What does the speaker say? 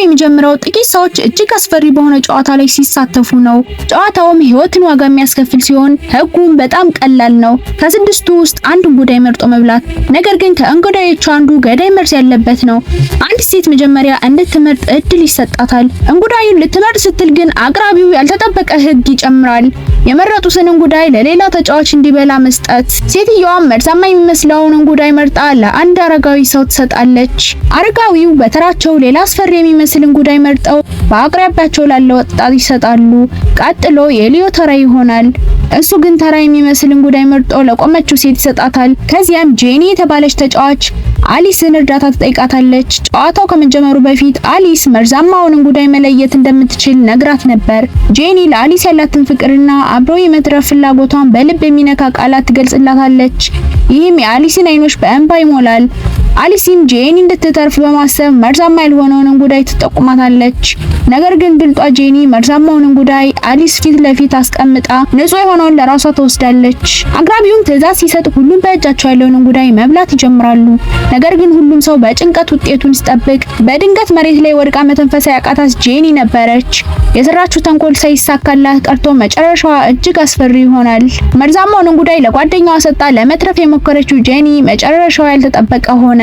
የሚጀምረው ጥቂት ሰዎች እጅግ አስፈሪ በሆነ ጨዋታ ላይ ሲሳተፉ ነው። ጨዋታውም ህይወትን ዋጋ የሚያስከፍል ሲሆን ህጉም በጣም ቀላል ነው። ከስድስቱ ውስጥ አንድ እንጉዳይ መርጦ መብላት። ነገር ግን ከእንጉዳዮቹ አንዱ ገዳይ መርዝ ያለበት ነው። አንድ ሴት መጀመሪያ እንድትመርጥ እድል ይሰጣታል። እንጉዳዩን ልትመርጥ ስትል ግን አቅራቢው ያልተጠበቀ ህግ ይጨምራል። የመረጡትን እንጉዳይ ለሌላ ተጫዋች እንዲበላ መስጠት። ሴትዮዋም መርዛማ የሚመስለውን እንጉዳይ መርጣ ለአንድ አረጋዊ ሰው ትሰጣለች። አረጋዊው በተራቸው ሌላ አስፈሪ የሚመስል እንጉዳይ መርጠው በአቅራቢያቸው ላለ ወጣት ይሰጣሉ። ቀጥሎ የሊዮ ተራ ይሆናል። እሱ ግን ተራ የሚመስል እንጉዳይ መርጦ ለቆመችው ሴት ይሰጣታል። ከዚያም ጄኒ የተባለች ተጫዋች አሊስን እርዳታ ትጠይቃታለች። ጨዋታው ከመጀመሩ በፊት አሊስ መርዛማውን እንጉዳይ መለየት እንደምትችል ነግራት ነበር። ጄኒ ለአሊስ ያላትን ፍቅርና አብሮ የመትረፍ ፍላጎቷን በልብ የሚነካ ቃላት ትገልጽላታለች። ይህም የአሊስን አይኖች በእንባ ይሞላል። አሊስም ጄኒ እንድትተርፍ በማሰብ መርዛማ ያልሆነውን እንጉዳይ ትጠቁማታለች። ነገር ግን ብልጧ ጄኒ መርዛማውን እንጉዳይ አሊስ ፊት ለፊት አስቀምጣ ንጹህ የሆነውን ለራሷ ትወስዳለች። አቅራቢውም ትዕዛዝ ሲሰጥ ሁሉም በእጃቸው ያለውን እንጉዳይ መብላት ይጀምራሉ። ነገር ግን ሁሉም ሰው በጭንቀት ውጤቱን ሲጠብቅ በድንገት መሬት ላይ ወድቃ መተንፈስ ያቃታት ጄኒ ነበረች። የሰራችው ተንኮል ሳይሳካላት ቀርቶ መጨረሻዋ እጅግ አስፈሪ ይሆናል። መርዛማውን እንጉዳይ ለጓደኛዋ ሰጣ ለመትረፍ የሞከረችው ጄኒ መጨረሻዋ ያልተጠበቀ ሆነ።